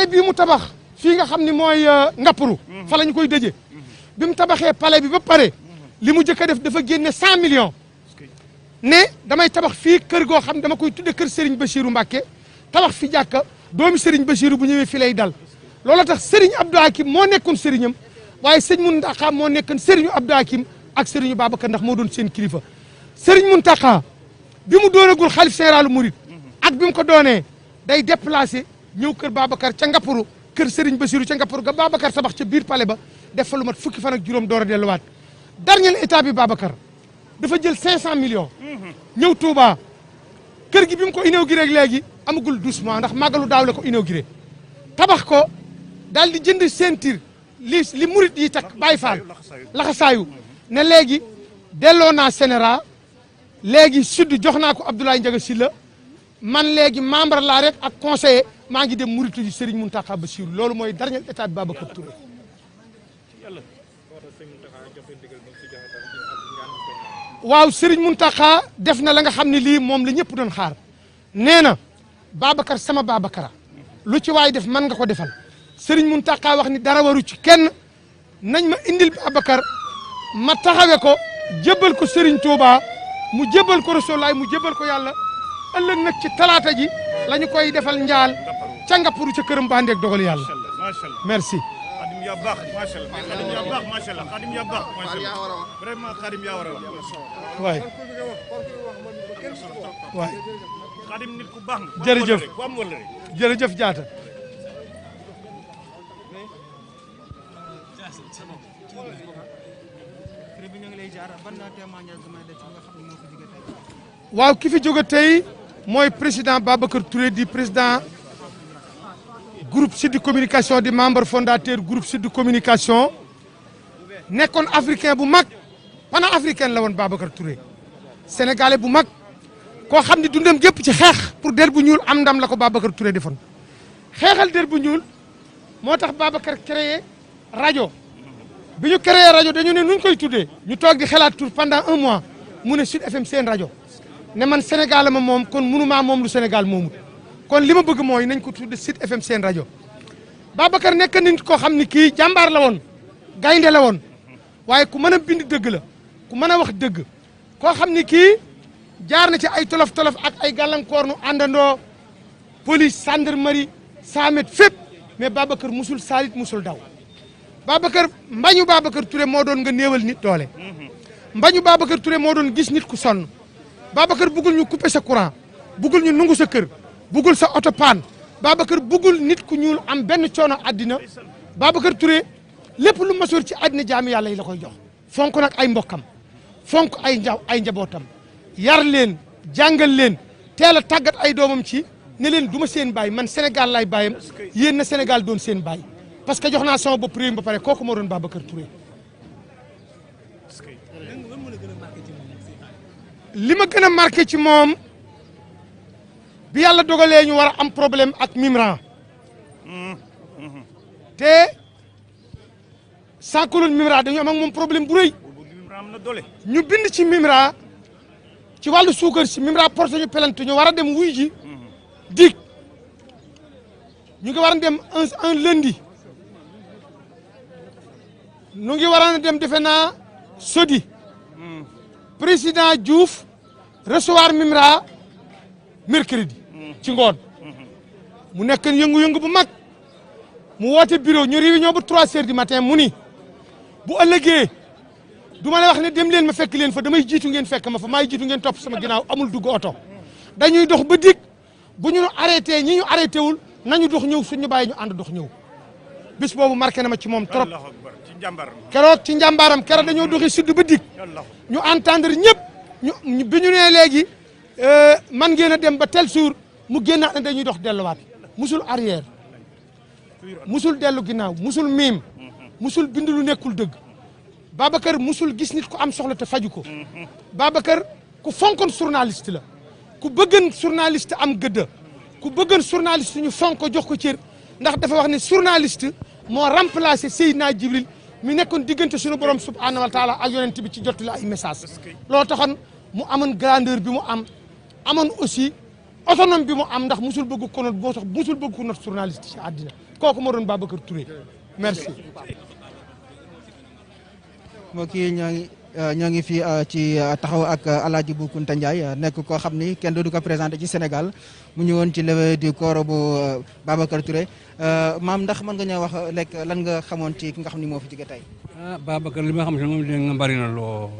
palais bii mu tabax fii nga xam ni mooy Ngaparou fa la ñu koy dëjee bi mu tabaxee palais bi ba pare li mu jëkk a def dafa génne 100 millions ne damay tabax fii kër goo xam dama koy tudde kër Serigne Bassirou Mbacké tabax fi jàkka doomi Serigne Bassirou bu ñëwee fi lay dal loolu tax Serigne Abdou Hakim moo nekkoon Serignam waaye sëñ Mountakha moo nekkoon Serigne Abdou Hakim ak Serigne Babacar ndax moo doon seen kilifa Serigne Mountakha bi mu doonagul xalif généralu Mouride ak bi mu ko doonee day déplacé ñëw kër Babacar ca Ngaparou kër Serigne Bassirou ca Ngaparou ga Babacar tabax ca biir palais ba def fa lu mat fukki fan ak juróom door a delluwaat dernier état bi Babacar dafa jël 500 millions ñëw Touba kër gi bi mu ko inauguré ak léegi amagul doucement ndax màggalu daaw la ko inauguré tabax ko daal di jënd ceinture li murit yi takk Baye Fall laxasaayu ne léegi delloo naa Sénéra léegi sud jox naa ko Abdoulaye Ndiaga Sylla man léegi membre laa rek ak conseiller maa ngi dem muritu ji Serigne Mountakha Bassirou loolu mooy dernier état bi Babacar Touré waaw Serigne Mountakha def na la nga xam ne lii moom la ñëpp doon xaar nee na Babacar sama Babacara lu ci waay def man nga ko defal Serigne Mountakha wax ni dara waru ci kenn nañ ma indil Babacar ma taxawe ko jébbal ko Serigne Touba mu jébbal ko Rasulaay mu jébbal ko yàlla ëllëg nag ci talaata ji la ñu koy defal njaal ca Ngaparou ca këram ba àndeeg dogal yàlla merci. Xadim yaa baax macha allah Xadim yaa baax macha allah Xadim yaa baax macha allah vraiment Xadim yaa war a wax. waay waay. Xadim nit ku baax nga. jërëjëf ku am wala rek. jërëjëf Diatta. waaw ki fi jóge tey mooy président Babacar Touré di président groupe Sud Communication di membre fondateur groupe Sud Communication nekkoon africain bu mag pan-africain la woon Babacar Touré sénégalais bu mag koo xam ne dundam gépp ci xeex pour der bu ñuul am ndam la ko Babacar Touré defoon xeexal der bu ñuul moo tax Babacar créé rajo bi ñu créé rajo dañu ne nuñ koy tuddee ñu toog di xalaat tur pendant un mois mu ne Sud FM seen rajo ne man Sénégal ma moom kon mënumaa moom lu Sénégal moomut kon li ma bëgg mooy nañ ko tudde Sud FM seen rajo Babacar nekk nit koo xam ni kii jàmbaar la woon gaynde la woon waaye ku mën a bind dëgg la ku mën a wax dëgg koo xam ni kii jaar na ci ay tolof-tolof ak ay gàllankoor nu àndandoo police gendarmerie 100 mètres fépp mais Babacar musul saalit musul daw Babacar mbañu Babacar Touré moo doon nga néewal nit doole mbañu Babacar Touré moo doon gis nit ku sonn Babacar buggul ñu couper sa courant buggul ñu nungu sa kër buggul sa oto paan Babacar buggul nit ku ñuul am benn coono àddina Babacar Touré lépp lu masoor ci àddina jaami yàlla yi la koy jox fonk nag ay mbokkam fonk ay njabootam yar leen jàngal leen teel a tàggat ay doomam ci ne leen du ma seen baay man Sénégal laay baayam yéen na Sénégal doon seen baay parce que jox naa sama bopp réew mi ba pare kooku moo doon Babacar Touré. li ma gën a marqué ci moom bi yàlla dogalee ñu war a am problème ak Mimran te sànqaloon Mimran dañu am ak moom problème bu rëy ñu bind ci Mimran ci wàllu suukar si Mimran porté ñu pelante ñu war a dem wuy ji dig ñu ngi war a dem un lundi ñu ngi war a dem defe naa sodi président Diouf recevoir Mimran mercredi ci ngoon mu nekk yëngu-yëngu bu mag mu woote bureau ñu réunion ba 3 heures du matin mu ni bu ëllëgee du ma la wax ne dem leen ma fekk leen fa damay jiitu ngeen fekk ma fa maay jiitu ngeen topp sama ginnaaw amul dugg oto dañuy dox ba dig bu ñu arrêté ñi ñu arrêté wul nañu dox ñëw suñu bàyyi ñu ànd dox ñëw bis boobu marqué na ma ci moom trop keroog ci njàmbaaram keroog dañoo doxee sud ba dig ñu entendre ñëpp ñu bi ñu nee léegi man ngeen a dem ba tel jour mu génnaat ne dañuy dox delluwaat musul arrière musul dellu ginnaaw musul miim musul bind lu nekkul dëgg Babacar musul gis nit ku am soxla te faju ko Babacar ku fonkoon journaliste la ku bëggan journaliste am gëdda ku bëggan journaliste ñu fonk ko jox ko cër ndax dafa wax ne journaliste moo remplacé Seydina Jibril mi nekkoon diggante suñu borom subhanahu wa taala ak yonent bi ci jottali ay message loolu taxoon mu amoon grandeur bi mu am amoon aussi autonome bi mu am ndax musul bëgg ko not boo sax musul bëgg ko not journaliste ci àddina kooku moo doon Babacar Touré merci. mbokk yi ñoo ngi fii ci taxaw ak El Hadj Bou Kounta Ndiaye nekk koo xam ni kenn du ko présenté ci Sénégal mu ñëwoon ci levée du corps bu Babacar Touré maam ndax mën nga ñoo wax lekk lan nga xamoon ci ki nga xam ni moo fi jóge tey. Babacar li ma xam si moom dégg nga bari na lool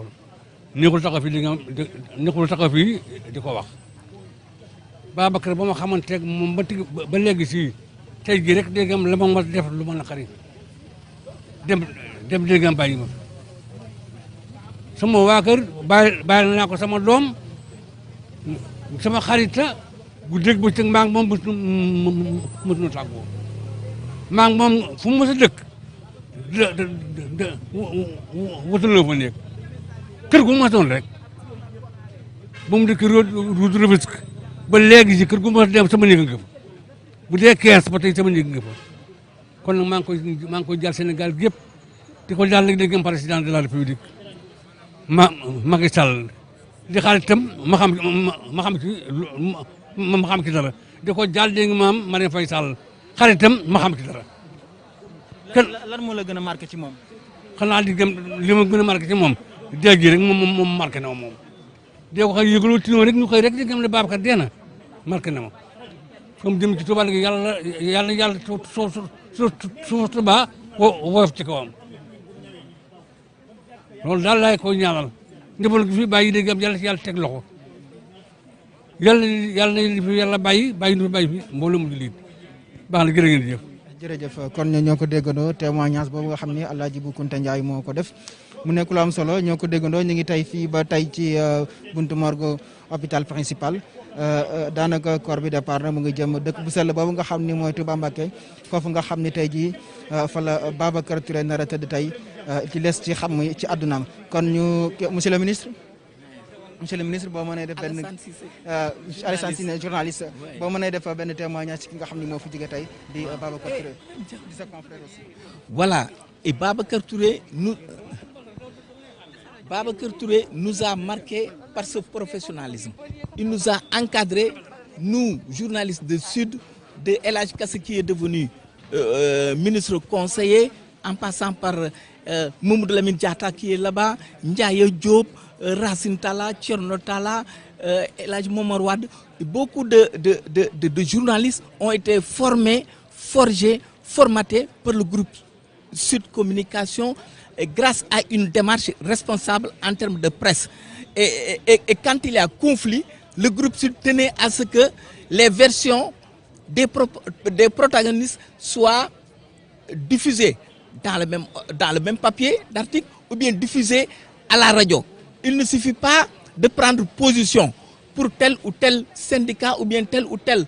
neexul taxaw fii neexul taxaw fii di ko wax Babacar ba ma xamanteeg moom ba léegi si tey jii rek dégg nga la ma mën def lu ma naqari dem dégg nga bàyyi ma. sama waa kër bàyyi naa ko sama doom sama xarita bu dégg ba cëg maa ngi moom mësuñu tàggoo maa ngi moom fu mu mës a dëkk wutal fa nekk kër gu ma doon rek ba mu dëkk route Rufisque ba léegi si kër gu ma dem sama néeg nga fa bu dee 15 ba tey sama néeg nga fa kon nag maa ngi koy jàll Sénégal gépp di ko jàll nag dégg président de la République Macky Sall di xaalitam ma xam ci dara di ko jàll dégg nga maam Marième Faye Sall xaalitam ma xam ci dara. lan moo la gën a marqué ci moom. xanaa di gëm li ma gën a marqué ci moom dégg gi rek moom marqué na ma moom. dee ko xëy yëgaloo ci noonu rek ñu xëy rek di gëm ne Babacar dee na marqué na ma fa mu jëm ci Touba gi yàlla suuf Touba woyof ci kawam. loolu daal laay koy ñaanal njaboot gi fi bàyyi dégg am yàlla teg loxo yàlla bàyyi nu fi bàyyi fi mbooloo mu jullit baax na jërë ngeen jëf. jërëjëf kon ñoo ko déggandoo témoignage boobu nga xam ne El Hadj Bou Kounta Ndiaye moo ko def mu nekk lu am solo ñoo ko déggandoo ñu ngi tey fii ba tey ci buntu morgue hôpital principal daanaka corps bi départ na mu ngi jëm dëkk bu sell boobu nga xam ni mooy Touba Mbacké foofu nga xam ni tey jii fa la Babacar Touré nar a tëdd tey ci les ci xam ci àddunaam kon ñu monsieur le ministre boo mënee def benn Alassane Cissé journaliste boo mënee def benn témoignage ci ki nga xam ni moo fi jóge tey di Babacar Touré di sa confrère aussi. Voilà, et Babacar Touré nous a marqué par ce professionnalisme. Il nous a encadrés, nous, journalistes de Sud, de El Hadj Kassé qui est devenu ministre conseiller, en passant par Mamadou Lamine Diatta qui est là-bas, Ndiaye Diop, Racine Talla, Thierno Talla, El Hadj Momar Wade. Beaucoup de journalistes ont été formés, forgés, formatés par le groupe Sud Communication grâce à une démarche responsable en termes de presse. Et quand il y a conflit, le groupe Sud tenait à ce que les versions des protagonistes soient diffusées dans le même papier d'article ou bien diffusées à la radio. Il ne suffit pas de prendre position pour tel ou tel syndicat ou bien tel ou tel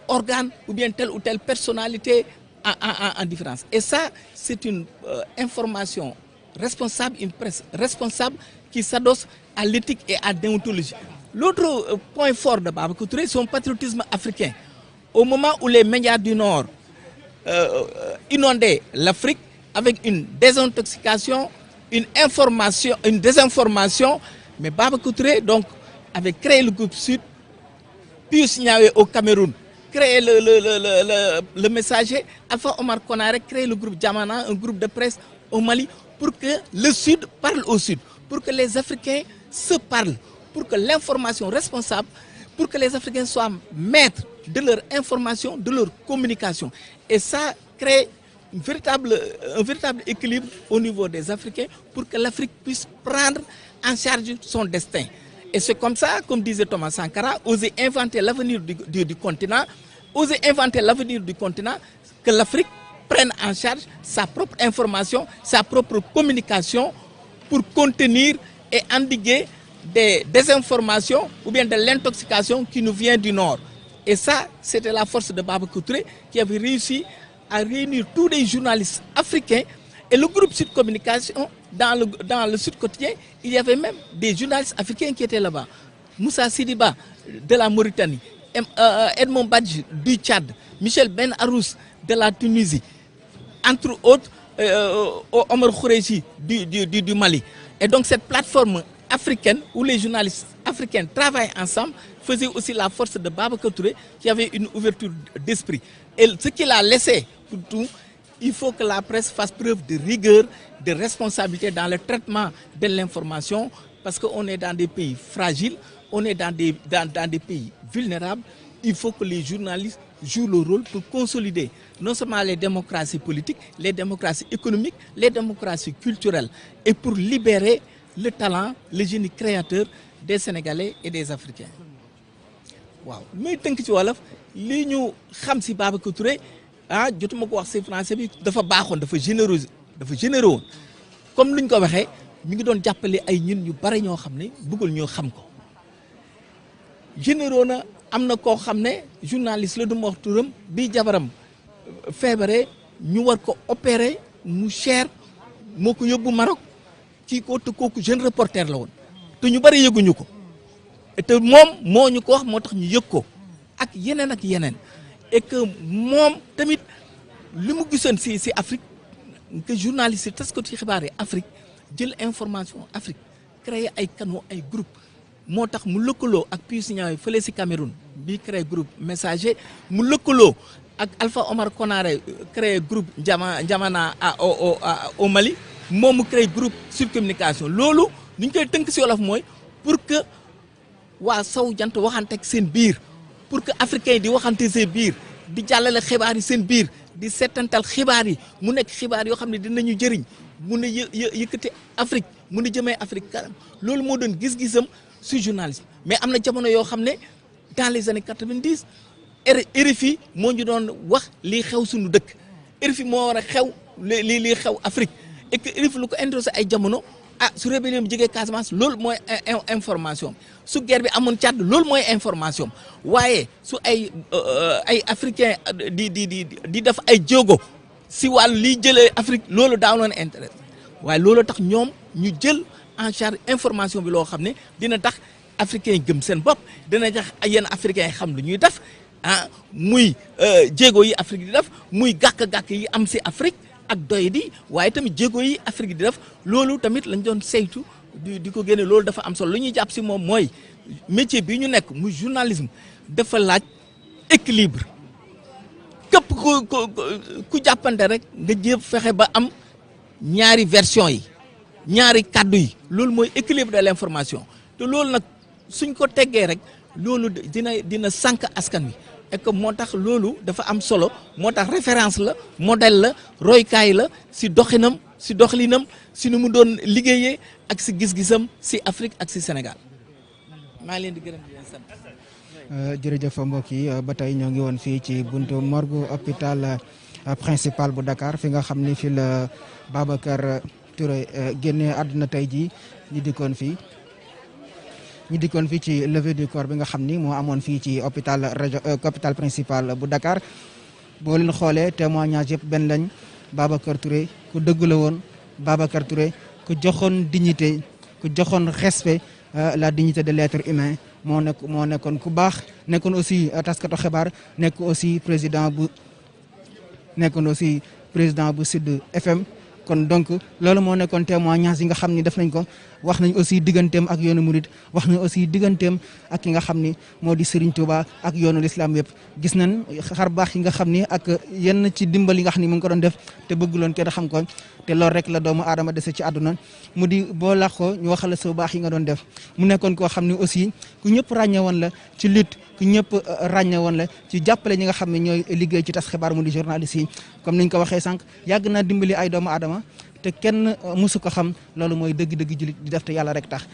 organe ou bien telle ou telle personnalité en différence. Et ça, c'est une information responsable, une presse responsable qui s'adosse à l'éthique et à la déontologie. L'autre point fort de Babacar Touré, c'est son patriotisme africain. Au moment où les médias du Nord inondaient l'Afrique avec une désintoxication, une désinformation, mais Babacar Touré donc avait créé le groupe Sud, Pius Niawe au Cameroun, créé le Messager, Alpha Omar Konaré créé le groupe Djamana, un groupe de presse au Mali, pour que le Sud parle au Sud, pour que les Africains se parlent, pour que l'information responsable, pour que les Africains soient maîtres de leur information, de leur communication. Et ça crée un véritable équilibre au niveau des Africains pour que l'Afrique puisse prendre en charge son destin. Et c'est comme ça, comme disait Thomas Sankara, oser inventer l'avenir du continent, oser inventer l'avenir du continent, que l'Afrique prenne en charge sa propre information, sa propre communication pour contenir et endiguer des désinformations ou bien de l'intoxication qui nous vient du Nord. Et ça, c'était la force de Babacar Touré qui avait réussi à réunir tous les journalistes africains et le groupe Sud Communication. Dans le Sud Quotidien, il y avait même des journalistes africains qui étaient là-bas. Moussa Sidiba de la Mauritanie, Edmond Badji du Tchad, Michel Ben Arous de la Tunisie, entre autres Omar Khoureji du Mali. Et donc cette plateforme africaine où les journalistes africains travaillent ensemble faisait aussi la force de Babacar Touré, qui avait une ouverture d'esprit. Et ce qu'il a laissé pour tout, il faut que la presse fasse preuve de rigueur, de responsabilité dans le traitement de l'information, parce qu'on est dans des pays fragiles, on est dans des pays vulnérables. Il faut que les journalistes jouent le rôle pour consolider non seulement les démocraties politiques, les démocraties économiques, les démocraties culturelles, et pour libérer le talent, le génie créateur des Sénégalais et des Africains. waaw muy tënk ci wolof li ñu xam si Babacar Touré jotuma ko wax si français bi dafa baaxoon dafa généreux woon comme luñ ko waxee mi ngi doon jàppale ay ñun ñu bare ñoo xam ne bëggul ñoo xam ko généreux na am na koo xam ne journaliste la du ma wax turam bii jabaram feebaree ñu war ko opérer mu cher moo ko yóbbu Maroc ci ko te kooku jeune reporter la woon te ñu bari yëguñu ko te moom moo ñu ko wax moo tax ñu yëg ko ak yeneen et que moom tamit li mu gisoon si Afrique que journaliste yi tas ko ci xibaar yi Afrique jël information Afrique créer ay canaux ay groupe moo tax mu lëkkaloo ak Pius Niawe fële si Cameroun bi créé groupe Messager mu lëkkaloo ak Alpha Omar Konaré créé groupe Jamana au Mali moom mu créé groupe Sud Communication loolu ni ñu koy tënk si wolof mooy pour que waa sow jant waxante ak seen biir pour que africains yi di waxante seen biir di jàllale xibaar yi seen biir di settantal xibaar yi mu nekk xibaar yoo xam ne dinañu jëriñ mun a yëkkati Afrique mun a jëmee Afrique kanam loolu moo doon gis-gisam su journalisme mais am na jamono yoo xam ne dans les années 90 RFI moo ñu doon wax lii xew suñu dëkk RFI moo war a xew lii xew Afrique et que RFI lu ko intéressé ay jamono su rébellion bi jógee Casamance loolu mooy information su guerre bi amoon Tchad loolu mooy information waaye su ay africain di def ay jéego si wàllu liy jëlee Afrique loolu daaw loon intérêt waaye loolu tax ñoom ñu jël en charge information bi loo xam ne dina tax africains yi gëm seen bopp dina tax yenn africains yi xam lu ñuy def muy jéego yi Afrique di def muy gàkk-gàkk yi am si Afrique ak doy di waaye tamit jéego yi Afrique di def loolu tamit lañ doon saytu di ko génne loolu dafa am solo lu ñuy jàpp si moom mooy métier bi ñu nekk muy journalisme dafa laaj équilibre képp ku jàppante rek nga jéem fexe ba am ñaari version yi ñaari kàddu yi loolu mooy équilibre de l'information te loolu nag suñ ko teggee rek loolu dina sànq askan wi et que moo tax loolu dafa am solo moo tax référence la modèle la roykaay la si doxinam si doxalinam si nu mu doon liggéeyee ak si gis-gisam si Afrique ak si Sénégal maa ngi leen di gërëm di leen sant. jërëjëf mbokk yi ba tey ñoo ngi woon fii ci buntu morgue hôpital principal bu Dakar fi nga xam ni fi la Babacar Touré génnee àdduna tey jii ñu dikkoon fii ci levée du corps bi nga xam ni moo amoon fii ci hôpital principal bu Dakar boo leen xoolee témoignage yëpp benn lañ Babacar Touré ku dëgg la woon Babacar Touré ku joxoon dignité ku joxoon respect la dignité de l'être humain moo nekkoon ku baax nekkoon aussi taskatu xibaar nekkoon aussi président bu Sud FM kon donc loolu moo nekkoon témoignage yi nga xam ni def nañ ko wax nañ aussi digganteem ak yoonu Mouride wax nañ aussi digganteem ak ki nga xam ni moo di Serigne Touba ak yoonu l'islam yëpp gis nañ xar baax yi nga xam ni ak yenn ci dimbal yi nga xam ni mu ngi ko doon def te bëgguloon kenn xam ko te loolu rek la doomu aadama dese ci àdduna mu di boo làqoo ñu waxal la sa baax yi nga doon def mu nekkoon koo xam ni aussi ku ñëpp ràññe woon la ci lutte ku ñëpp ràññe woon la ci jàppale ñi nga xam ne ñooy liggéey ci tas xibaar mu di journaliste yi comme niñ ko waxee sànq yàgg naa dimbali ay doomu aadama te kenn mësu ko xam loolu mooy dëgg-dëgg jullit di def te yàlla rek tax